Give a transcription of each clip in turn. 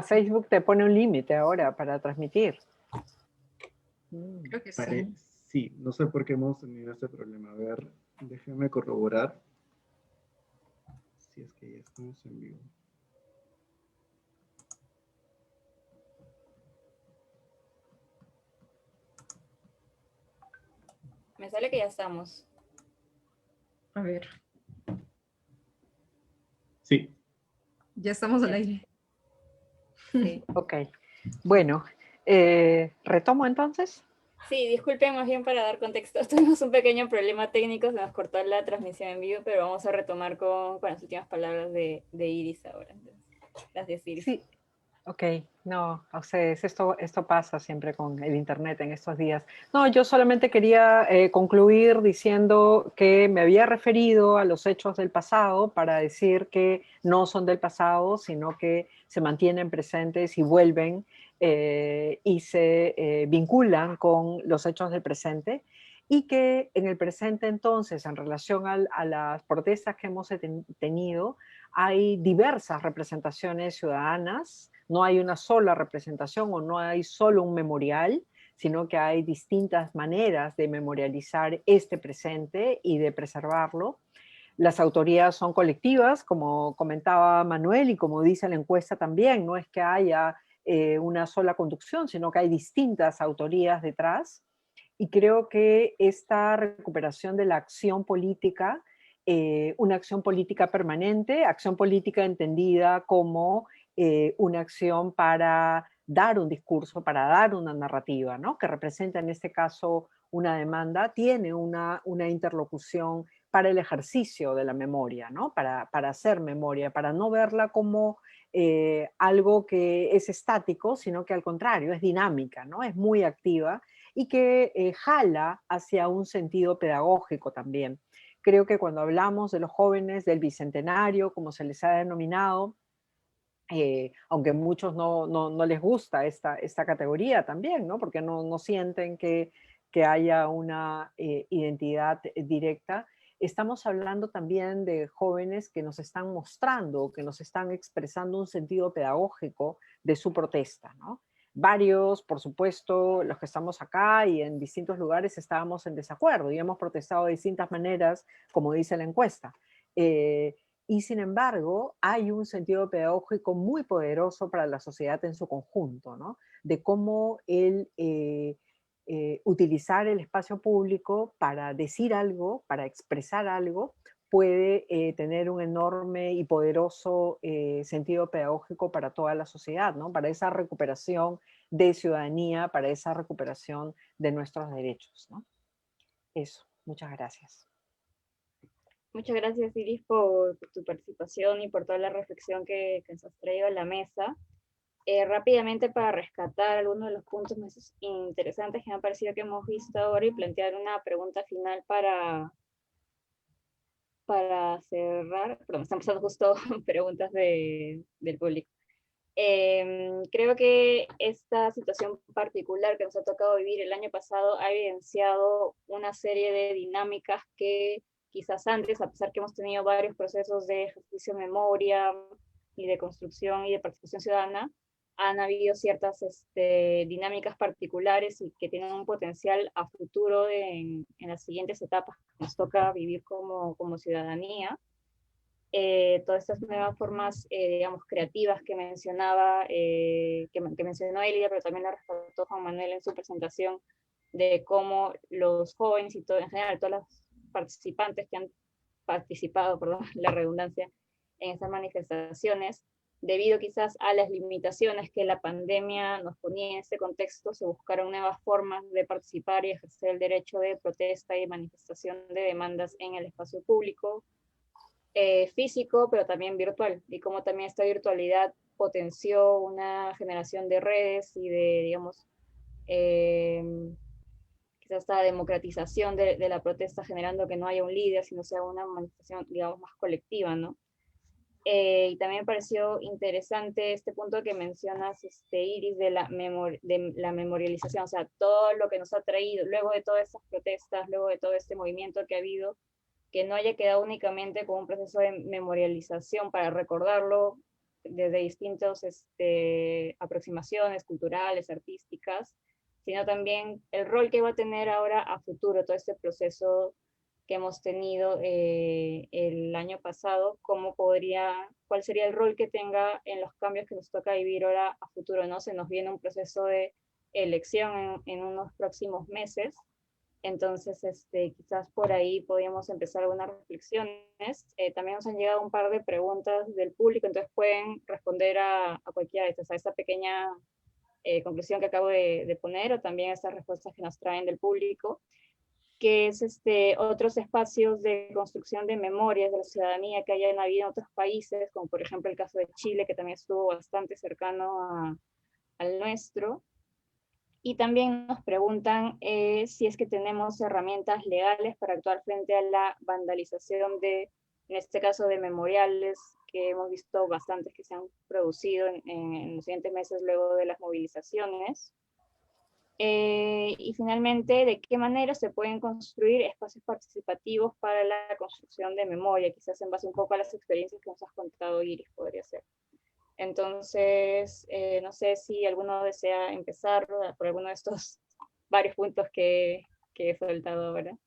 Facebook te pone un límite ahora para transmitir. Creo que Pare- sí. sí, no sé por qué hemos tenido este problema. A ver, déjenme corroborar si es que ya estamos en vivo. Me sale que ya estamos. A ver, Sí, ya estamos al Ya. aire. Sí. Ok. Bueno, ¿retomo entonces? Sí, disculpen más bien para dar contexto. Tuvimos un pequeño problema técnico, se nos cortó la transmisión en vivo, pero vamos a retomar con las últimas palabras de Iris ahora. Entonces, gracias, Iris. Sí. Ok, no, o sea, esto pasa siempre con el Internet en estos días. No, yo solamente quería concluir diciendo que me había referido a los hechos del pasado para decir que no son del pasado, sino que se mantienen presentes y vuelven y se vinculan con los hechos del presente y que en el presente entonces, en relación a las protestas que hemos tenido, hay diversas representaciones ciudadanas, no hay una sola representación o no hay solo un memorial, sino que hay distintas maneras de memorializar este presente y de preservarlo. Las autorías son colectivas, como comentaba Manuel y como dice la encuesta también, no es que haya una sola conducción, sino que hay distintas autorías detrás. Y creo que esta recuperación de la acción política, una acción política permanente, acción política entendida como una acción para dar un discurso, para dar una narrativa, ¿no? Que representa en este caso una demanda, tiene una interlocución para el ejercicio de la memoria, ¿no? Para hacer memoria, para no verla como algo que es estático, sino que al contrario, es dinámica, ¿no? Es muy activa y que jala hacia un sentido pedagógico también. Creo que cuando hablamos de los jóvenes del Bicentenario, como se les ha denominado, aunque a muchos no les gusta esta categoría también, ¿no? Porque no sienten que haya una identidad directa, estamos hablando también de jóvenes que nos están mostrando, que nos están expresando un sentido pedagógico de su protesta, ¿no? Varios, por supuesto, los que estamos acá y en distintos lugares estábamos en desacuerdo y hemos protestado de distintas maneras, como dice la encuesta. Y sin embargo, hay un sentido pedagógico muy poderoso para la sociedad en su conjunto, ¿no? De cómo utilizar el espacio público para decir algo, para expresar algo, puede tener un enorme y poderoso sentido pedagógico para toda la sociedad, ¿no? Para esa recuperación de ciudadanía, para esa recuperación de nuestros derechos, ¿no? Eso, muchas gracias. Muchas gracias, Iris, por tu participación y por toda la reflexión que nos has traído a la mesa. Rápidamente, para rescatar algunos de los puntos más interesantes que me ha parecido que hemos visto ahora y plantear una pregunta final para cerrar. Pero me están pasando justo preguntas del público. Creo que esta situación particular que nos ha tocado vivir el año pasado ha evidenciado una serie de dinámicas que quizás antes, a pesar que hemos tenido varios procesos de ejercicio de memoria y de construcción y de participación ciudadana, han habido ciertas dinámicas particulares y que tienen un potencial a futuro en las siguientes etapas que nos toca vivir como ciudadanía. Todas estas nuevas formas, digamos, creativas que mencionaba, que mencionó Elia, pero también la rescató Juan Manuel en su presentación, de cómo los jóvenes y todo, en general, todos los participantes que han participado, perdón, la redundancia, en estas manifestaciones, debido quizás a las limitaciones que la pandemia nos ponía en este contexto, se buscaron nuevas formas de participar y ejercer el derecho de protesta y manifestación de demandas en el espacio público, físico, pero también virtual, y cómo también esta virtualidad potenció una generación de redes y de, digamos, quizás esta democratización de la protesta, generando que no haya un líder, sino sea una manifestación, digamos, más colectiva, ¿no? Y también me pareció interesante este punto que mencionas, Iris, de la memorialización, o sea, todo lo que nos ha traído, luego de todas estas protestas, luego de todo este movimiento que ha habido, que no haya quedado únicamente como un proceso de memorialización para recordarlo desde distintas aproximaciones culturales, artísticas, sino también el rol que va a tener ahora a futuro todo este proceso que hemos tenido el año pasado, cuál sería el rol que tenga en los cambios que nos toca vivir ahora a futuro, ¿no? Se nos viene un proceso de elección en unos próximos meses, entonces quizás por ahí podríamos empezar algunas reflexiones. También nos han llegado un par de preguntas del público, entonces pueden responder a cualquiera de estas, a esta pequeña conclusión que acabo de poner, o también a estas respuestas que nos traen del público, que es otros espacios de construcción de memorias de la ciudadanía que hayan habido en otros países, como por ejemplo el caso de Chile, que también estuvo bastante cercano al nuestro. Y también nos preguntan si es que tenemos herramientas legales para actuar frente a la vandalización en este caso de memoriales, que hemos visto bastantes que se han producido en los siguientes meses luego de las movilizaciones. Y finalmente, ¿de qué manera se pueden construir espacios participativos para la construcción de memoria? Quizás en base un poco a las experiencias que nos has contado, Iris, podría ser. Entonces, no sé si alguno desea empezar por alguno de estos varios puntos que he soltado ahora.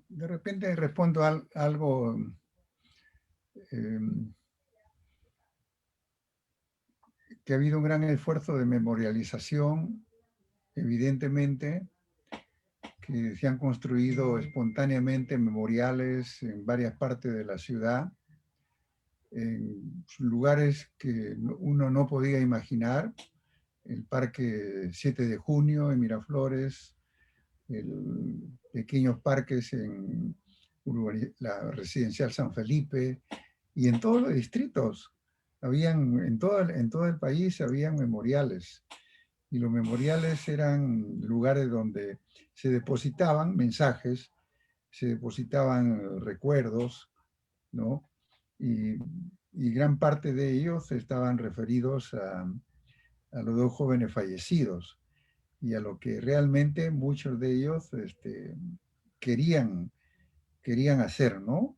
De repente respondo algo que ha habido un gran esfuerzo de memorialización, evidentemente, que se han construido espontáneamente memoriales en varias partes de la ciudad, en lugares que uno no podía imaginar, el Parque 7 de Junio en Miraflores, pequeños parques en la Residencial San Felipe, y en todos los distritos, en todo el país habían memoriales, y los memoriales eran lugares donde se depositaban mensajes, se depositaban recuerdos, ¿no? Y gran parte de ellos estaban referidos a los dos jóvenes fallecidos y a lo que realmente muchos de ellos querían hacer, ¿no?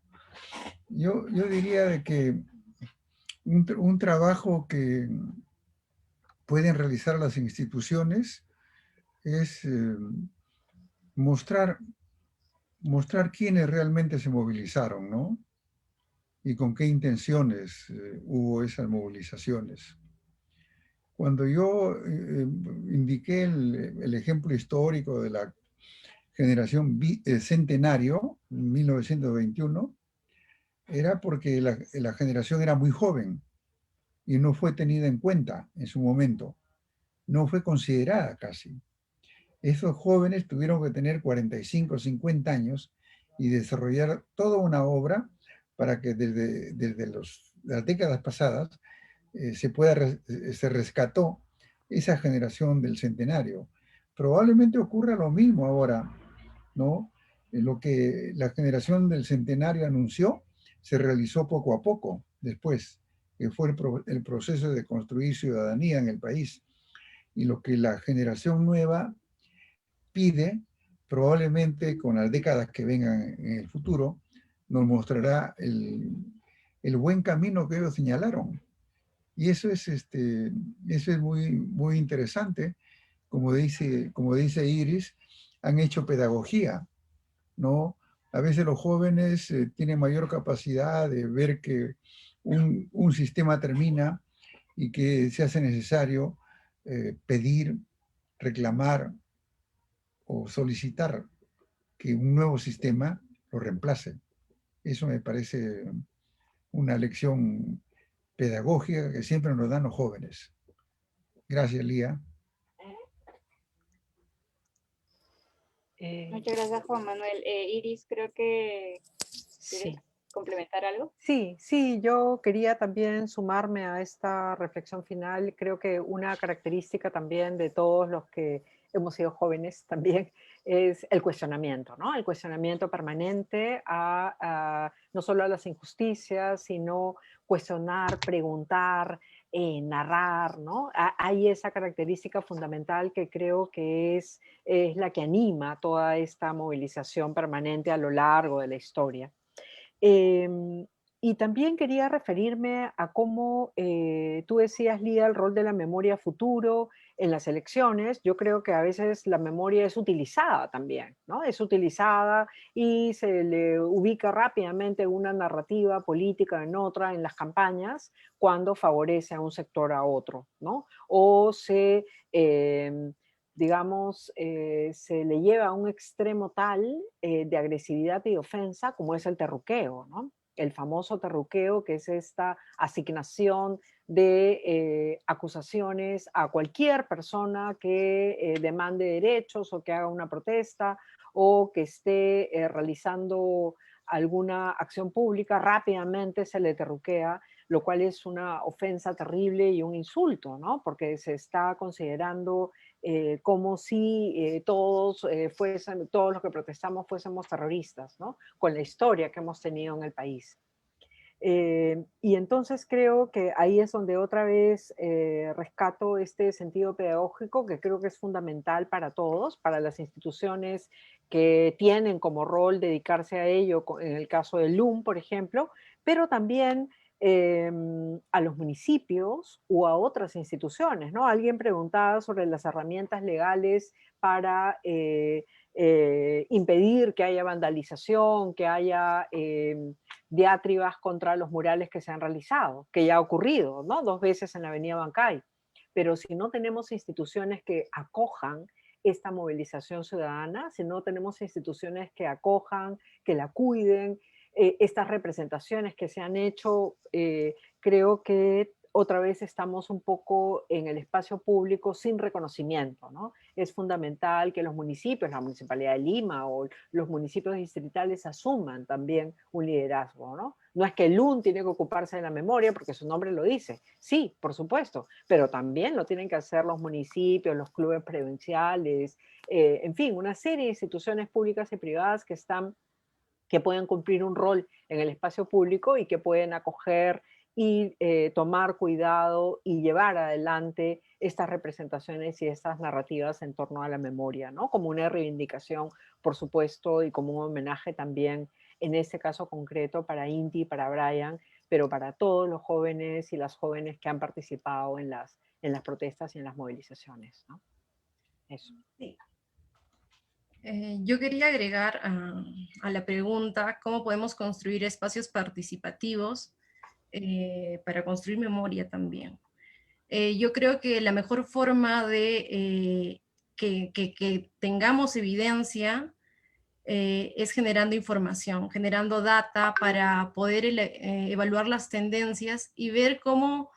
Yo diría de que un trabajo que pueden realizar las instituciones es mostrar quiénes realmente se movilizaron, ¿no? Y con qué intenciones hubo esas movilizaciones. Cuando yo indiqué el ejemplo histórico de la generación centenario, 1921, era porque la generación era muy joven y no fue tenida en cuenta en su momento, no fue considerada casi. Esos jóvenes tuvieron que tener 45, 50 años y desarrollar toda una obra para que desde las décadas pasadas se rescató esa generación del centenario. Probablemente ocurra lo mismo ahora, ¿no? Lo que la generación del centenario anunció se realizó poco a poco después, que fue el proceso de construir ciudadanía en el país. Y lo que la generación nueva pide, probablemente con las décadas que vengan en el futuro, nos mostrará el buen camino que ellos señalaron. Y eso es muy, muy interesante. Como dice Iris, han hecho pedagogía, ¿no? A veces los jóvenes tienen mayor capacidad de ver que un sistema termina y que se hace necesario pedir, reclamar o solicitar que un nuevo sistema lo reemplace. Eso me parece una lección pedagógica que siempre nos dan los jóvenes. Gracias, Lía. Muchas gracias, Juan Manuel. Iris, creo que ¿quieres complementar algo? Sí, yo quería también sumarme a esta reflexión final. Creo que una característica también de todos los que hemos sido jóvenes también es el cuestionamiento, ¿no? El cuestionamiento permanente no solo a las injusticias, sino cuestionar, preguntar, narrar, ¿no? Hay esa característica fundamental que creo que es la que anima toda esta movilización permanente a lo largo de la historia. Y también quería referirme a cómo tú decías, Lía, el rol de la memoria futuro en las elecciones. Yo creo que a veces la memoria es utilizada también, ¿no? Es utilizada y se le ubica rápidamente una narrativa política en otra, en las campañas, cuando favorece a un sector a otro, ¿no? O se... digamos, se le lleva a un extremo tal de agresividad y ofensa como es el terruqueo, ¿no? El famoso terruqueo, que es esta asignación de acusaciones a cualquier persona que demande derechos o que haga una protesta o que esté realizando alguna acción pública, rápidamente se le terruquea, lo cual es una ofensa terrible y un insulto, ¿no? Porque se está considerando como si todos los que protestamos fuésemos terroristas, ¿no? Con la historia que hemos tenido en el país. Y entonces creo que ahí es donde otra vez rescato este sentido pedagógico que creo que es fundamental para todos, para las instituciones que tienen como rol dedicarse a ello, en el caso del LUM, por ejemplo, pero también a los municipios o a otras instituciones, ¿no? Alguien preguntaba sobre las herramientas legales para impedir que haya vandalización, que haya diatribas contra los murales que se han realizado, que ya ha ocurrido, ¿no? 2 veces en la avenida Bancay. Pero si no tenemos instituciones que acojan esta movilización ciudadana, si no tenemos instituciones que acojan, que la cuiden, estas representaciones que se han hecho, creo que otra vez estamos un poco en el espacio público sin reconocimiento, ¿no? Es fundamental que los municipios, la Municipalidad de Lima o los municipios distritales asuman también un liderazgo, ¿no? No es que el LUN tiene que ocuparse de la memoria porque su nombre lo dice, sí, por supuesto, pero también lo tienen que hacer los municipios, los clubes provinciales, en fin, una serie de instituciones públicas y privadas que pueden cumplir un rol en el espacio público y que pueden acoger y tomar cuidado y llevar adelante estas representaciones y estas narrativas en torno a la memoria, ¿no? Como una reivindicación, por supuesto, y como un homenaje también, en este caso concreto, para Inti, para Brian, pero para todos los jóvenes y las jóvenes que han participado en las protestas y en las movilizaciones, ¿no? Eso. Sí. Yo quería agregar a la pregunta cómo podemos construir espacios participativos para construir memoria también. Yo creo que la mejor forma de que tengamos evidencia es generando información, generando data para poder evaluar las tendencias y ver cómo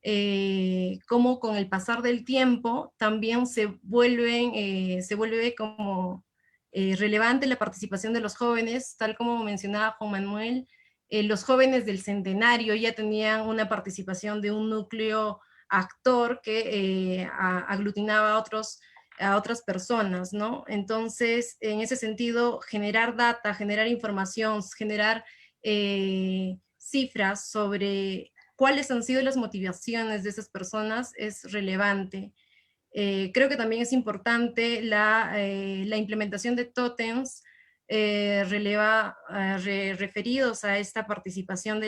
con el pasar del tiempo también se vuelve como relevante la participación de los jóvenes, tal como mencionaba Juan Manuel. Los jóvenes del centenario ya tenían una participación de un núcleo actor que aglutinaba a otras personas, ¿no? Entonces, en ese sentido, generar data, generar información, generar cifras sobre cuáles han sido las motivaciones de esas personas es relevante. Creo que también es importante la implementación de tótems referidos a esta participación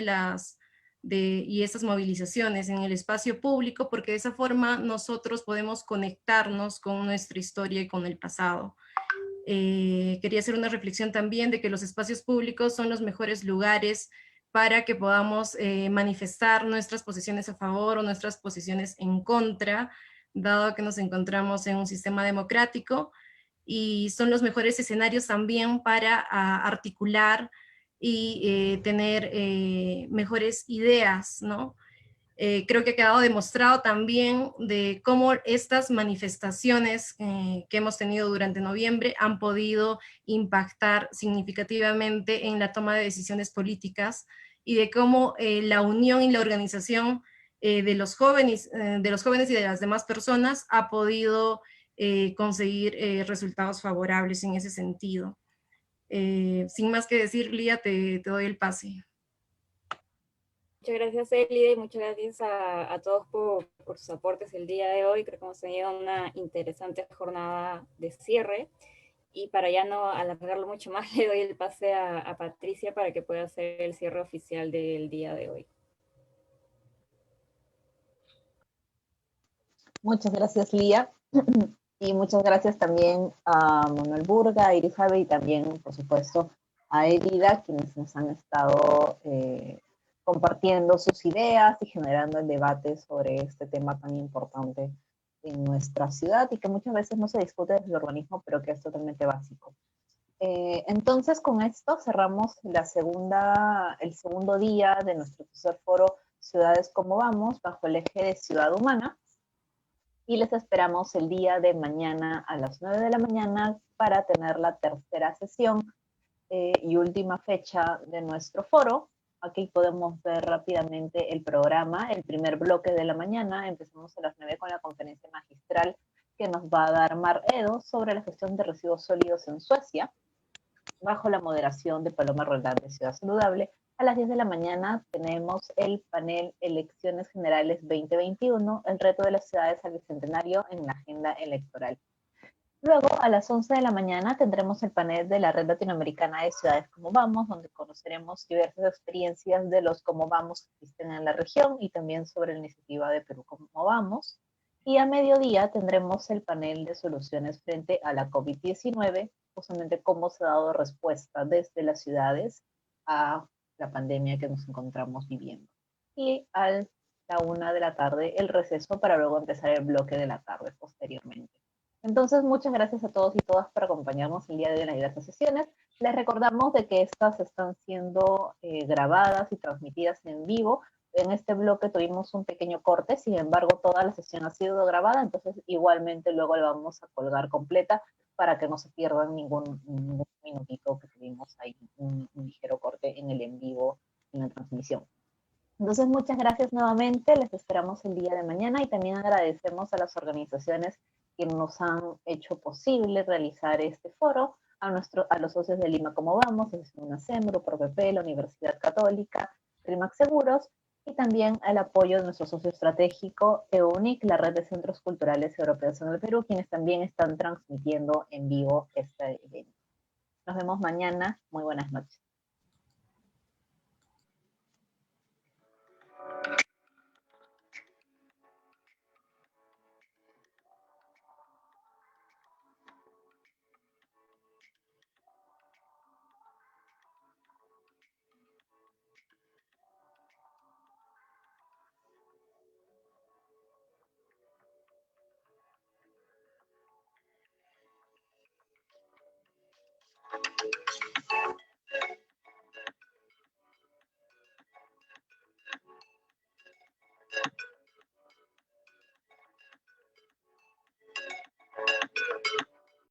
y estas movilizaciones en el espacio público, porque de esa forma nosotros podemos conectarnos con nuestra historia y con el pasado. Quería hacer una reflexión también de que los espacios públicos son los mejores lugares para que podamos manifestar nuestras posiciones a favor o nuestras posiciones en contra, dado que nos encontramos en un sistema democrático, y son los mejores escenarios también para articular y tener mejores ideas, ¿no? Creo que ha quedado demostrado también de cómo estas manifestaciones que hemos tenido durante noviembre han podido impactar significativamente en la toma de decisiones políticas y de cómo la unión y la organización de los jóvenes y de las demás personas ha podido conseguir resultados favorables en ese sentido. Sin más que decir, Lía, te doy el pase. Muchas gracias, Elida, y muchas gracias a todos por sus aportes el día de hoy. Creo que hemos tenido una interesante jornada de cierre. Y para ya no alargarlo mucho más, le doy el pase a Patricia para que pueda hacer el cierre oficial del día de hoy. Muchas gracias, Lía. Y muchas gracias también a Manuel Burga, a Iris Jabe y también, por supuesto, a Elida, quienes nos han estado compartiendo sus ideas y generando el debate sobre este tema tan importante en nuestra ciudad y que muchas veces no se discute desde el urbanismo, pero que es totalmente básico. Entonces, con esto cerramos el segundo día de nuestro tercer foro Ciudades como Vamos, bajo el eje de Ciudad Humana. Y les esperamos el día de mañana a las 9 de la mañana para tener la tercera sesión y última fecha de nuestro foro. Aquí podemos ver rápidamente el programa, el primer bloque de la mañana. Empezamos a las 9 con la conferencia magistral que nos va a dar Mar Edo sobre la gestión de residuos sólidos en Suecia, bajo la moderación de Paloma Roldán de Ciudad Saludable. A las 10 de la mañana tenemos el panel Elecciones Generales 2021, el reto de las ciudades al Bicentenario en la agenda electoral. Luego, a las 11 de la mañana, tendremos el panel de la Red Latinoamericana de Ciudades Como Vamos, donde conoceremos diversas experiencias de los Como Vamos que existen en la región y también sobre la iniciativa de Perú Como Vamos. Y a mediodía tendremos el panel de soluciones frente a la COVID-19, justamente cómo se ha dado respuesta desde las ciudades a la pandemia que nos encontramos viviendo. Y a la 1 de la tarde el receso para luego empezar el bloque de la tarde posteriormente. Entonces, muchas gracias a todos y todas por acompañarnos el día de hoy en las diversas sesiones. Les recordamos de que estas están siendo grabadas y transmitidas en vivo. En este bloque tuvimos un pequeño corte, sin embargo, toda la sesión ha sido grabada, entonces igualmente luego la vamos a colgar completa para que no se pierdan ningún minutito que tuvimos ahí, un ligero corte en el en vivo, en la transmisión. Entonces, muchas gracias nuevamente, les esperamos el día de mañana y también agradecemos a las organizaciones que nos han hecho posible realizar este foro, a los socios de Lima Como Vamos, es una SEMRO, ProPP, la Universidad Católica, RIMAC Seguros, y también al apoyo de nuestro socio estratégico EUNIC, la Red de Centros Culturales Europeos en el Perú, quienes también están transmitiendo en vivo este evento. Nos vemos mañana, muy buenas noches.